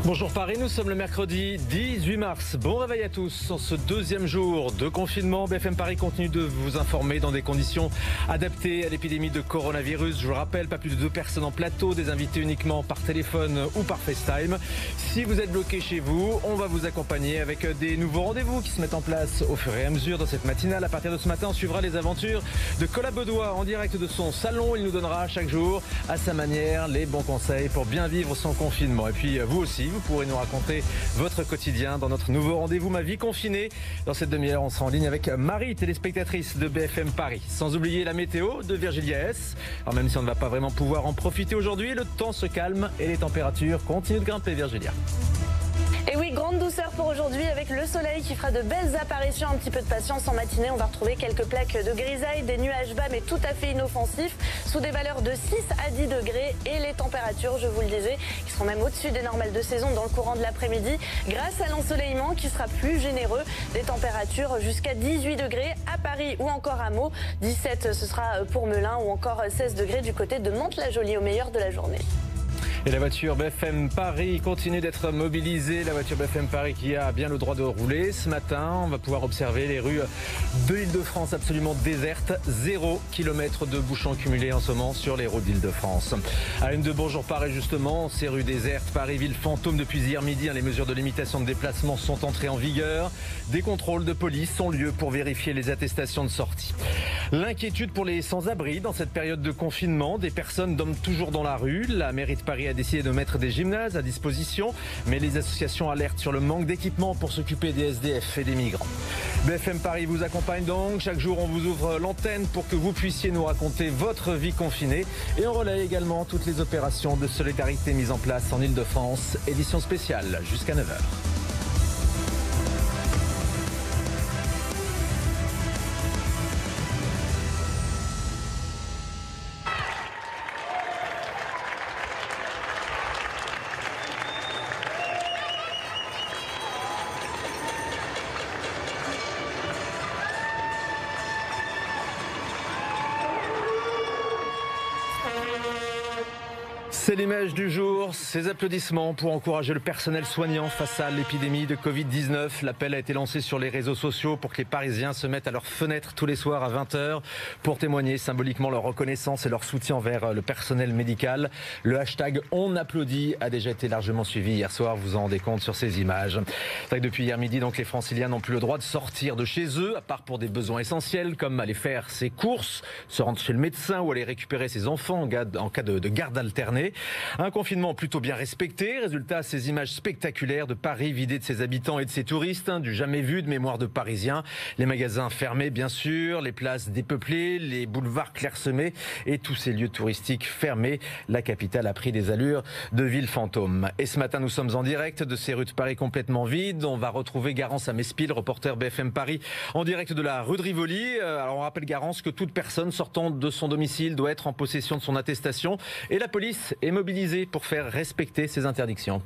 Bonjour Paris, nous sommes le mercredi 18 mars. Bon réveil à tous. En ce deuxième jour de confinement, BFM Paris continue de vous informer dans des conditions adaptées à l'épidémie de coronavirus. Je vous rappelle, pas plus de 2 personnes en plateau, des invités uniquement par téléphone ou par FaceTime. Si vous êtes bloqué chez vous, on va vous accompagner avec des nouveaux rendez-vous qui se mettent en place au fur et à mesure dans cette matinale. À partir de ce matin, on suivra les aventures de Colas Bedoya en direct de son salon. Il nous donnera chaque jour, à sa manière, les bons conseils pour bien vivre son confinement. Et puis vous aussi, vous pourrez nous raconter votre quotidien dans notre nouveau rendez-vous Ma vie confinée. Dans cette demi-heure, on sera en ligne avec Marie, téléspectatrice de BFM Paris. Sans oublier la météo de Virgilia S. Alors même si on ne va pas vraiment pouvoir en profiter aujourd'hui, le temps se calme et les températures continuent de grimper, Virgilia. Et oui, grande douceur pour aujourd'hui avec le soleil qui fera de belles apparitions. Un petit peu de patience en matinée. On va retrouver quelques plaques de grisaille, des nuages bas mais tout à fait inoffensifs sous des valeurs de 6 à 10 degrés. Et les températures, je vous le disais, qui seront même au-dessus des normales de saison dans le courant de l'après-midi grâce à l'ensoleillement qui sera plus généreux. Des températures jusqu'à 18 degrés à Paris ou encore à Meaux. 17 ce sera pour Melun ou encore 16 degrés du côté de Mantes-la-Jolie au meilleur de la journée. Et la voiture BFM Paris continue d'être mobilisée. La voiture BFM Paris qui a bien le droit de rouler. Ce matin, on va pouvoir observer les rues de l'Île-de-France absolument désertes. 0 km de bouchons cumulés en ce moment sur les routes d'Île-de-France. À une de Bonjour Paris justement, ces rues désertes, Paris-Ville fantôme depuis hier midi. Les mesures de limitation de déplacement sont entrées en vigueur. Des contrôles de police ont lieu pour vérifier les attestations de sortie. L'inquiétude pour les sans-abri dans cette période de confinement. Des personnes dorment toujours dans la rue. La mairie de Paris a décidé de mettre des gymnases à disposition, mais les associations alertent sur le manque d'équipement pour s'occuper des SDF et des migrants. BFM Paris vous accompagne donc. Chaque jour, on vous ouvre l'antenne pour que vous puissiez nous raconter votre vie confinée. Et on relaie également toutes les opérations de solidarité mises en place en Île-de-France. Édition spéciale jusqu'à 9h. C'est l'image du jour, ces applaudissements pour encourager le personnel soignant face à l'épidémie de Covid-19. L'appel a été lancé sur les réseaux sociaux pour que les Parisiens se mettent à leurs fenêtres tous les soirs à 20h pour témoigner symboliquement leur reconnaissance et leur soutien envers le personnel médical. Le hashtag On applaudit a déjà été largement suivi hier soir, vous en rendez compte sur ces images. C'est vrai que depuis hier midi, donc, les Franciliens n'ont plus le droit de sortir de chez eux, à part pour des besoins essentiels comme aller faire ses courses, se rendre chez le médecin ou aller récupérer ses enfants en cas de garde alternée. Un confinement plutôt bien respecté. Résultat, ces images spectaculaires de Paris vidé de ses habitants et de ses touristes, du jamais vu de mémoire de Parisiens. Les magasins fermés, bien sûr, les places dépeuplées, les boulevards clairsemés et tous ces lieux touristiques fermés. La capitale a pris des allures de ville fantôme. Et ce matin, nous sommes en direct de ces rues de Paris complètement vides. On va retrouver Garance Amespil, reporter BFM Paris, en direct de la rue de Rivoli. Alors on rappelle, Garance, que toute personne sortant de son domicile doit être en possession de son attestation et la police est mobilisée pour faire respecter ces interdictions.